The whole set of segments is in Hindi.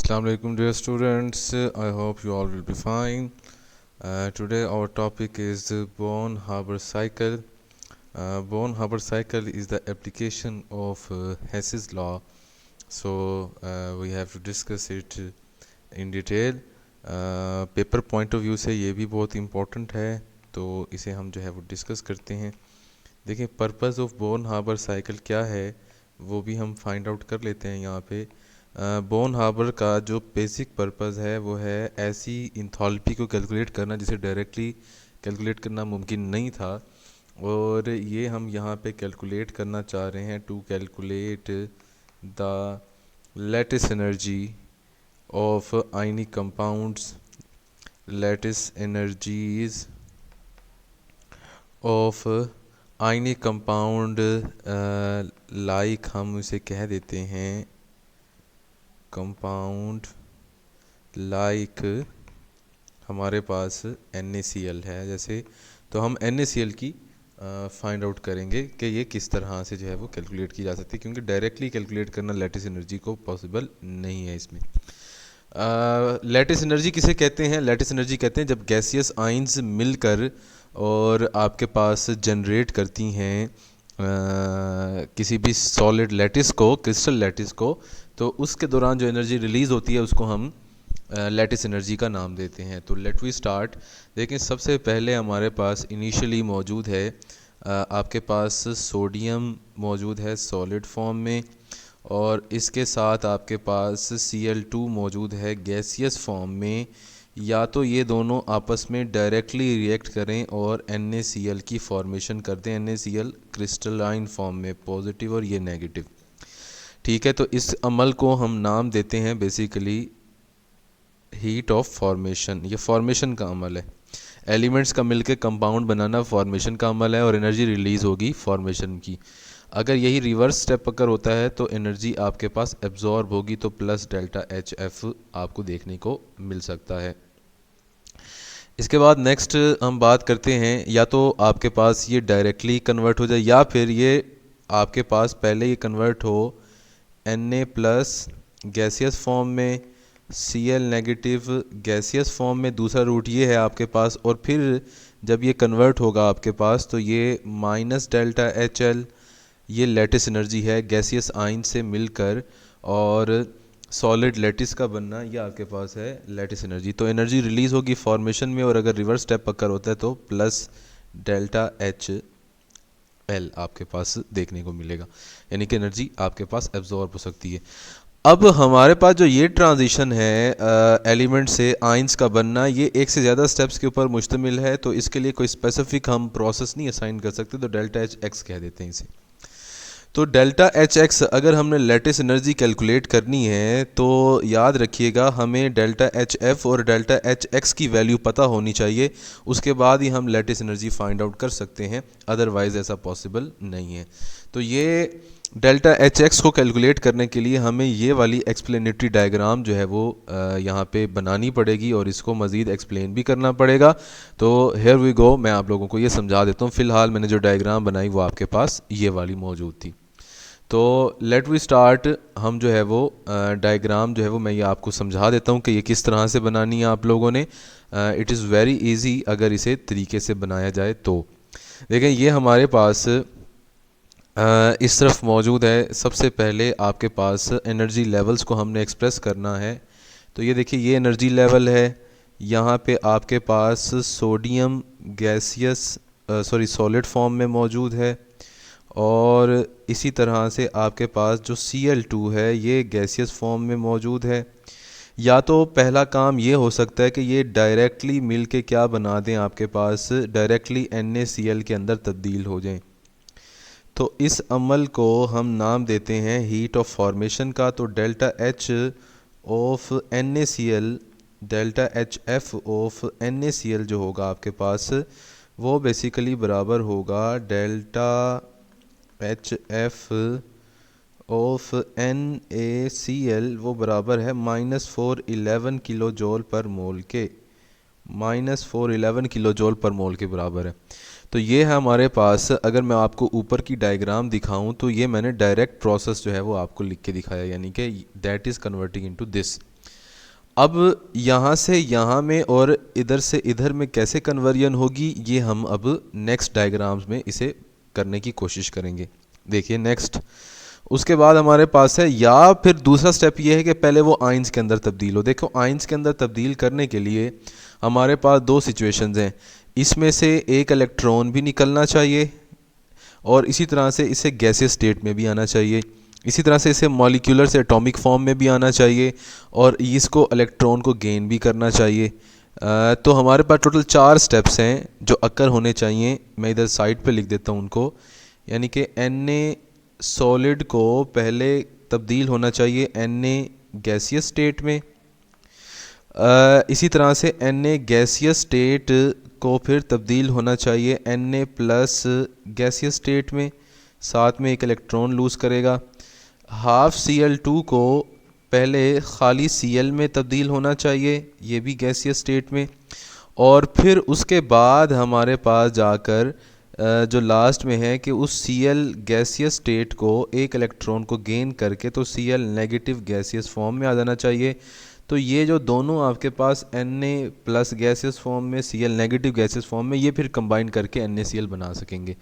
Assalamu alaikum dear students, I hope you all will be fine. Today our topic is Born-Haber cycle. Born-Haber cycle is the application of Hess's law. So we have to discuss it in detail. Paper point of view से ये भी बहुत इम्पोर्टेंट है, तो इसे हम जो है वो डिस्कस करते हैं. देखिए पर्पस ऑफ बोर्न-हाबर साइकिल क्या है वो भी हम फाइंड आउट कर लेते हैं यहाँ पे. बोर्न-हाबर का जो बेसिक पर्पस है वो है ऐसी इंथैल्पी को कैलकुलेट करना जिसे डायरेक्टली कैलकुलेट करना मुमकिन नहीं था, और ये हम यहाँ पे कैलकुलेट करना चाह रहे हैं to calculate the lattice energy of ionic compounds, lattice energies of ionic compound, like हम उसे कह देते हैं कंपाउंड लाइक हमारे पास NaCl है जैसे, तो हम NaCl की फाइंड आउट करेंगे कि ये किस तरह से जो है वो कैलकुलेट की जा सकती है, क्योंकि डायरेक्टली कैलकुलेट करना लैटिस एनर्जी को पॉसिबल नहीं है इसमें. लैटिस एनर्जी किसे कहते हैं? लैटिस एनर्जी कहते हैं जब गैसियस आइंस मिलकर और आपके पास जनरेट करती हैं किसी भी सॉलिड लैटिस को, क्रिस्टल लैटिस को, तो उसके दौरान जो एनर्जी रिलीज़ होती है उसको हम लैटिस एनर्जी का नाम देते हैं. तो लेट वी स्टार्ट. लेकिन सबसे पहले हमारे पास इनिशियली मौजूद है आपके पास सोडियम मौजूद है सॉलिड फॉर्म में, और इसके साथ आपके पास Cl2 मौजूद है गैसियस फॉर्म में. या तो ये दोनों आपस में डायरेक्टली रिएक्ट करें और NaCl की फॉर्मेशन कर दें, NaCl क्रिस्टलाइन फॉर्म में, पॉजिटिव और ये नेगेटिव. ठीक है, तो इस अमल को हम नाम देते हैं बेसिकली हीट ऑफ फॉर्मेशन. ये फॉर्मेशन का अमल है. एलिमेंट्स का मिलकर कंपाउंड बनाना फॉर्मेशन का अमल है, और एनर्जी रिलीज़ होगी फॉर्मेशन की. अगर यही रिवर्स स्टेप अगर होता है तो एनर्जी आपके पास एब्जॉर्ब होगी, तो प्लस डेल्टा HF आपको देखने को मिल सकता है. इसके बाद नेक्स्ट हम बात करते हैं, या तो आपके पास ये डायरेक्टली कन्वर्ट हो जाए या फिर ये आपके पास पहले ये कन्वर्ट हो Na प्लस गैसियस फॉर्म में, Cl नेगेटिव गैसियस फॉर्म में. दूसरा रूट ये है आपके पास, और फिर जब ये कन्वर्ट होगा आपके पास तो ये माइनस डेल्टा HL, ये लैटिस एनर्जी है गैसियस आइन से मिलकर और सॉलिड लैटिस का बनना, ये आपके पास है लैटिस एनर्जी. तो एनर्जी रिलीज़ होगी फॉर्मेशन में, और अगर रिवर्स स्टेप अकर होता है तो प्लस डेल्टा HL आपके पास देखने को मिलेगा, यानी कि एनर्जी आपके पास एब्जॉर्ब हो सकती है. अब हमारे पास जो ये ट्रांजिशन है एलिमेंट से आइंस का बनना, ये एक से ज़्यादा स्टेप्स के ऊपर मुश्तमिल है, तो इसके लिए कोई स्पेसिफिक हम प्रोसेस नहीं असाइन कर सकते, तो डेल्टा HX कह देते हैं इसे. तो डेल्टा HX अगर हमने लैटिस एनर्जी कैलकुलेट करनी है तो याद रखिएगा हमें डेल्टा HF और डेल्टा HX की वैल्यू पता होनी चाहिए, उसके बाद ही हम लैटिस एनर्जी फाइंड आउट कर सकते हैं, अदरवाइज़ ऐसा पॉसिबल नहीं है. तो ये डेल्टा HX को कैलकुलेट करने के लिए हमें ये वाली एक्सप्लेनेटरी डायग्राम जो है वो यहाँ पे बनानी पड़ेगी, और इसको मज़ीद एक्सप्लेन भी करना पड़ेगा. तो हेयर वी गो, मैं आप लोगों को ये समझा देता हूँ. फ़िलहाल मैंने जो डायग्राम बनाई वो आपके पास ये वाली मौजूद थी. तो लेट वी स्टार्ट. हम जो है वो डायग्राम जो है वो मैं ये आपको समझा देता हूँ कि ये किस तरह से बनानी है आप लोगों ने. इट इज़ वेरी इजी अगर इसे तरीके से बनाया जाए तो. देखें ये हमारे पास इस तरफ मौजूद है. सबसे पहले आपके पास एनर्जी लेवल्स को हमने एक्सप्रेस करना है. तो ये देखिए ये एनर्जी लेवल है. यहाँ पे आपके पास सोडियम गैसियस सॉलिड फॉर्म में मौजूद है, और इसी तरह से आपके पास जो Cl2 है ये गैसियस फॉर्म में मौजूद है. या तो पहला काम ये हो सकता है कि ये डायरेक्टली मिल के क्या बना दें, आपके पास डायरेक्टली NaCl के अंदर तब्दील हो जाएं. तो इस अमल को हम नाम देते हैं हीट ऑफ फॉर्मेशन का. तो delta H of NaCl, delta HF of NaCl जो होगा आपके पास वो बेसिकली बराबर होगा डेल्टा HF ऑफ NaCl, वो बराबर है -411 किलो जॉल पर मोल के, -411 किलो जॉल पर मोल के बराबर है. तो ये है हमारे पास. अगर मैं आपको ऊपर की डायग्राम दिखाऊं तो ये मैंने डायरेक्ट प्रोसेस जो है वो आपको लिख के दिखाया, यानी कि that is converting into this. अब यहाँ से यहाँ में और इधर से इधर में कैसे कन्वर्जन होगी, ये हम अब नेक्स्ट डायग्राम्स में इसे करने की कोशिश करेंगे। देखिए नेक्स्ट, उसके बाद हमारे पास है, या फिर दूसरा स्टेप ये है कि पहले वो आइंस के अंदर तब्दील हो। देखो आइंस के अंदर तब्दील करने के लिए हमारे पास दो सिचुएशंस हैं, इसमें से एक इलेक्ट्रॉन भी निकलना चाहिए और इसी तरह से इसे गैसियस स्टेट में भी आना चाहिए, इसी तरह से इसे मॉलिक्यूलर से एटॉमिक फॉर्म में भी आना चाहिए और इसको इलेक्ट्रॉन को गेन भी करना चाहिए। तो हमारे पास टोटल 4 स्टेप्स हैं जो अक्कर होने चाहिए। मैं इधर साइड पे लिख देता हूँ उनको, यानी कि Na सॉलिड को पहले तब्दील होना चाहिए Na गैसियस स्टेट में, इसी तरह से Na गैसियस स्टेट को फिर तब्दील होना चाहिए Na प्लस गैसियस स्टेट में, साथ में एक इलेक्ट्रॉन लूज़ करेगा। हाफ Cl2 को पहले खाली Cl में तब्दील होना चाहिए, ये भी गैसियस स्टेट में, और फिर उसके बाद हमारे पास जाकर जो लास्ट में है कि उस Cl गैसियस स्टेट को एक इलेक्ट्रॉन को गेन करके तो Cl नेगेटिव गैसियस फॉर्म में आ जाना चाहिए। तो ये जो दोनों आपके पास Na प्लस गैसियस फॉर्म में, Cl नेगेटिव गैसियस फॉर्म में, ये फिर कंबाइन करके NaCl बना सकेंगे।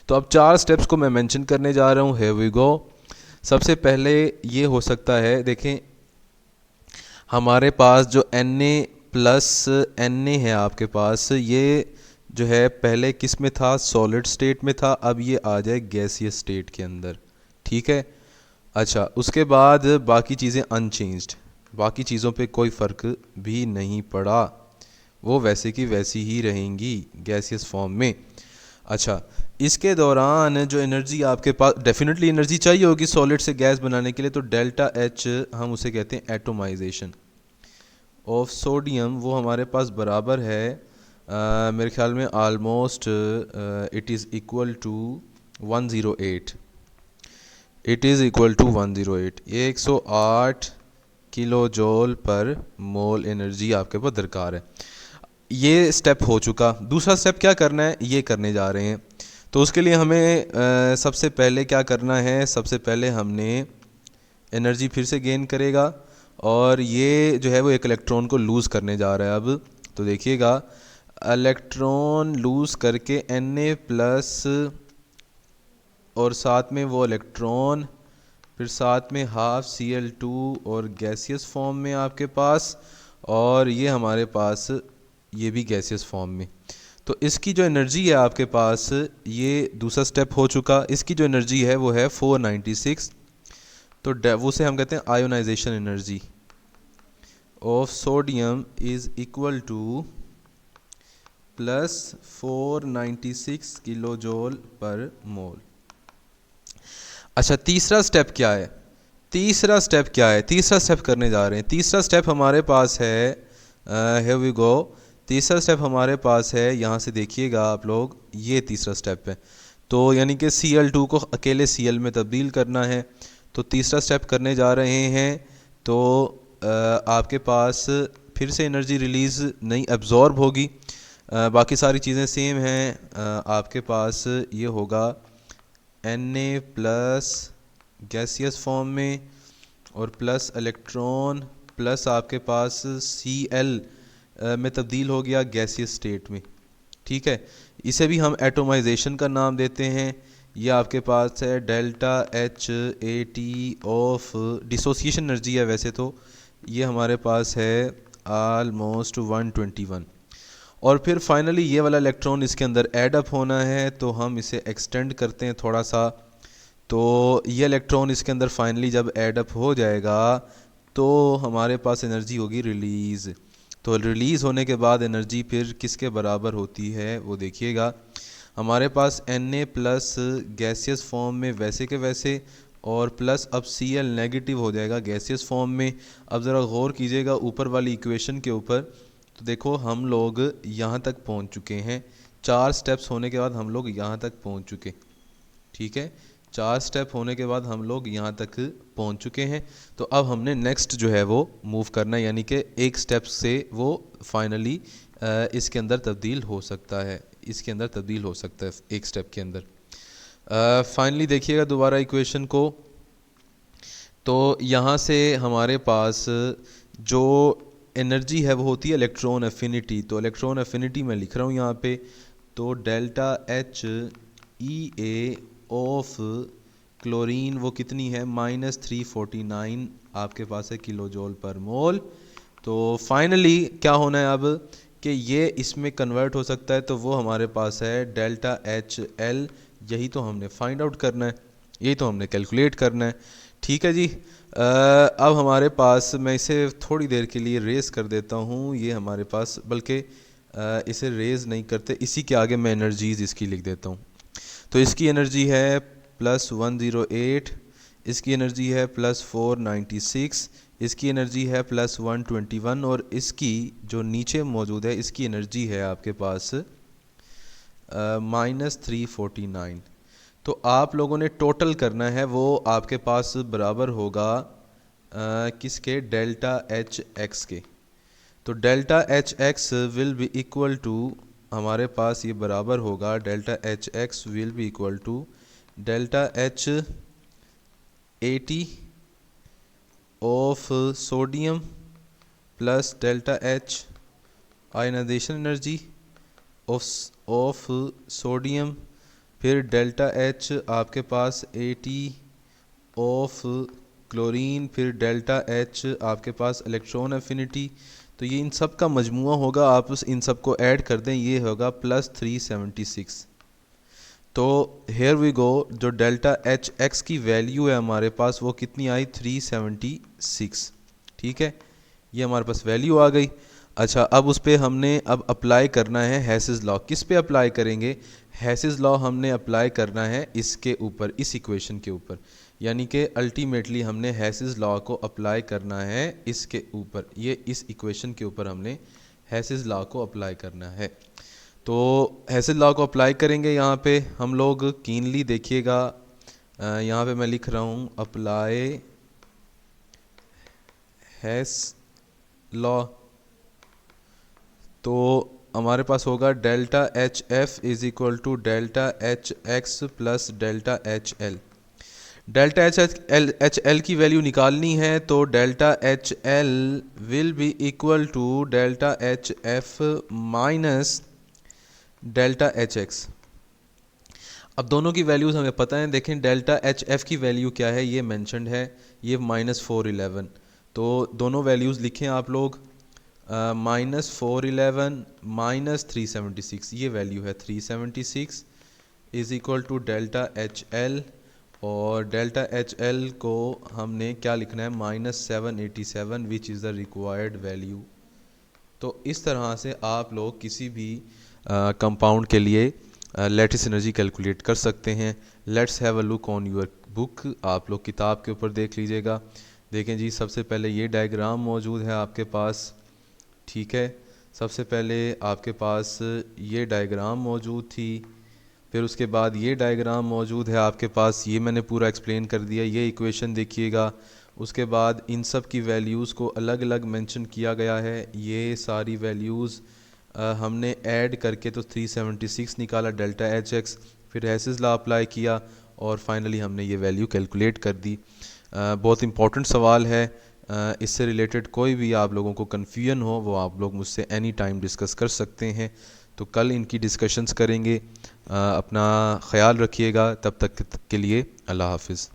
तो अब 4 स्टेप्स को मैं मेंशन करने जा रहा हूँ। Here we go. सबसे पहले ये हो सकता है, देखें हमारे पास जो Na प्लस Na है आपके पास, ये जो है पहले किस में था, सॉलिड स्टेट में था, अब ये आ जाए गैसियस स्टेट के अंदर, ठीक है। अच्छा, उसके बाद बाकी चीज़ें अनचेंज्ड, बाकी चीज़ों पे कोई फ़र्क भी नहीं पड़ा, वो वैसे की वैसी ही रहेंगी गैसियस फॉर्म में। अच्छा, इसके दौरान जो एनर्जी आपके पास, डेफिनेटली एनर्जी चाहिए होगी सॉलिड से गैस बनाने के लिए, तो डेल्टा H हम उसे कहते हैं एटोमाइजेशन ऑफ सोडियम। वो हमारे पास बराबर है मेरे ख्याल में almost it is equal to 108, it is equal to 108, ये 108 किलो जूल पर मोल एनर्जी आपके पास दरकार है। ये स्टेप हो चुका। दूसरा स्टेप क्या करना है, ये करने जा रहे हैं। तो उसके लिए हमें सबसे पहले क्या करना है, सबसे पहले हमने एनर्जी फिर से गेन करेगा और ये जो है वो एक इलेक्ट्रॉन को लूज़ करने जा रहा है अब। तो देखिएगा, इलेक्ट्रॉन लूज़ करके Na प्लस और साथ में वो इलेक्ट्रॉन, फिर साथ में हाफ Cl2 और गैसियस फॉर्म में आपके पास, और ये हमारे पास ये भी गैसियस फॉर्म में। तो इसकी जो एनर्जी है आपके पास, ये दूसरा स्टेप हो चुका। इसकी जो एनर्जी है वो है 496, तो उसे हम कहते हैं ionisation energy of sodium is equal to plus 496 kilo joule per mole. अच्छा, तीसरा स्टेप क्या है, तीसरा स्टेप क्या है, तीसरा स्टेप करने जा रहे हैं। तीसरा स्टेप हमारे पास है, हियर वी गो, तीसरा स्टेप हमारे पास है, यहाँ से देखिएगा आप लोग, ये तीसरा स्टेप है। तो यानी कि Cl2 को अकेले Cl में तब्दील करना है। तो तीसरा स्टेप करने जा रहे हैं, तो आपके पास फिर से एनर्जी रिलीज़ नहीं, एब्जॉर्ब होगी। बाकी सारी चीज़ें सेम हैं। आपके पास ये होगा Na प्लस गैसियस फॉर्म में और प्लस इलेक्ट्रॉन प्लस आपके पास Cl में तब्दील हो गया गैसियस स्टेट में, ठीक है। इसे भी हम एटोमाइजेशन का नाम देते हैं। ये आपके पास है delta HAT of dissociation energy है वैसे तो, ये हमारे पास है आलमोस्ट 121, और फिर फाइनली ये वाला इलेक्ट्रॉन इसके अंदर ऐड अप होना है, तो हम इसे एक्सटेंड करते हैं थोड़ा सा। तो ये इलेक्ट्रॉन इसके अंदर फाइनली जब ऐड अप हो जाएगा तो हमारे पास एनर्जी होगी रिलीज़। तो रिलीज़ होने के बाद एनर्जी फिर किसके बराबर होती है वो देखिएगा, हमारे पास Na प्लस गैसियस फॉर्म में वैसे के वैसे, और प्लस अब Cl नेगेटिव हो जाएगा गैसियस फॉर्म में। अब ज़रा गौर कीजिएगा ऊपर वाली इक्वेशन के ऊपर, तो देखो हम लोग यहाँ तक पहुँच चुके हैं। 4 स्टेप्स होने के बाद हम लोग यहाँ तक पहुँच चुके, ठीक है। 4 स्टेप होने के बाद हम लोग यहाँ तक पहुँच चुके हैं। तो अब हमने नेक्स्ट जो है वो मूव करना है, यानी कि एक स्टेप से वो फाइनली इसके अंदर तब्दील हो सकता है, इसके अंदर तब्दील हो सकता है एक स्टेप के अंदर। फाइनली देखिएगा दोबारा इक्वेशन को, तो यहाँ से हमारे पास जो एनर्जी है वो होती है इलेक्ट्रॉन एफिनिटी। तो इलेक्ट्रॉन एफिनिटी मैं लिख रहा हूँ यहाँ पे, तो delta H E A of chlorine वो कितनी है, -349 आपके पास है किलो जूल पर मोल। तो फाइनली क्या होना है अब कि ये इसमें कन्वर्ट हो सकता है, तो वो हमारे पास है डेल्टा एच एल। यही तो हमने फाइंड आउट करना है, यही तो हमने कैलकुलेट करना है। ठीक है जी। अब हमारे पास, मैं इसे थोड़ी देर के लिए रेज़ कर देता हूँ, ये हमारे पास, बल्कि इसे रेज़ नहीं करते, इसी के आगे मैं एनर्जीज़ इसकी लिख देता हूँ। तो इसकी एनर्जी है +108, इसकी एनर्जी है +496, इसकी एनर्जी है +121, और इसकी जो नीचे मौजूद है इसकी एनर्जी है आपके पास -349। तो आप लोगों ने टोटल करना है, वो आपके पास बराबर होगा किसके, डेल्टा एच एक्स के। तो delta H X will be equal to, हमारे पास ये बराबर होगा, delta H X will be equal to delta H 80 of sodium plus delta H ionization energy of sodium, फिर डेल्टा एच आपके पास 80 ऑफ क्लोरीन, फिर डेल्टा एच आपके पास इलेक्ट्रॉन एफिनिटी। तो ये इन सब का मजमुआ होगा, आप इन सब को ऐड कर दें, ये होगा +376। तो हेयर वी गो, जो डेल्टा एच एक्स की वैल्यू है हमारे पास वो कितनी आई, 376। ठीक है, ये हमारे पास वैल्यू आ गई। अच्छा, अब उस पर हमने अब अप्लाई करना है हेसिस लॉ। किस पे अप्लाई करेंगे, हेसिस लॉ हमने अप्लाई करना है इसके ऊपर, इस इक्वेशन के ऊपर, यानी कि अल्टीमेटली हमने हेसिस लॉ को अप्लाई करना है इसके ऊपर, ये इस इक्वेशन के ऊपर हमने हेसिस लॉ को अप्लाई करना है। तो हेसिस लॉ को अप्लाई करेंगे यहाँ पे हम लोग, कीनली देखिएगा, यहाँ पे मैं लिख रहा हूँ अप्लाई हेस लॉ। तो हमारे पास होगा delta H F is equal to delta H X plus delta H L. Delta H L की वैल्यू निकालनी है, तो delta H L will be equal to delta H F minus delta H X. अब दोनों की वैल्यूज़ हमें पता है, देखें डेल्टा एच एफ की वैल्यू क्या है, ये मेंशन्ड है, ये -411। तो दोनों वैल्यूज़ लिखें आप लोग, -411 -376, ये वैल्यू है 376 is equal to delta H L, और डेल्टा एच एल को हमने क्या लिखना है, -787 which is the required value. तो इस तरह से आप लोग किसी भी कंपाउंड के लिए लैटिस एनर्जी कैलकुलेट कर सकते हैं। Let's have a look on your book, आप लोग किताब के ऊपर देख लीजिएगा। देखें जी, सबसे पहले ये डायग्राम मौजूद है आपके पास। ठीक है, सबसे पहले आपके पास ये डायग्राम मौजूद थी, फिर उसके बाद ये डायग्राम मौजूद है आपके पास, ये मैंने पूरा एक्सप्लेन कर दिया। ये इक्वेशन देखिएगा, उसके बाद इन सब की वैल्यूज़ को अलग अलग मेंशन किया गया है। ये सारी वैल्यूज़ हमने ऐड करके तो 376 निकाला डेल्टा एच एक्स, फिर हेसिस लॉ अप्लाई किया, और फाइनली हमने ये वैल्यू कैलकुलेट कर दी। बहुत इंपॉर्टेंट सवाल है, इससे रिलेटेड कोई भी आप लोगों को कन्फ्यूजन हो वो आप लोग मुझसे एनी टाइम डिस्कस कर सकते हैं। तो कल इनकी डिस्कशंस करेंगे। अपना ख़याल रखिएगा, तब तक के लिए अल्लाह हाफिज़।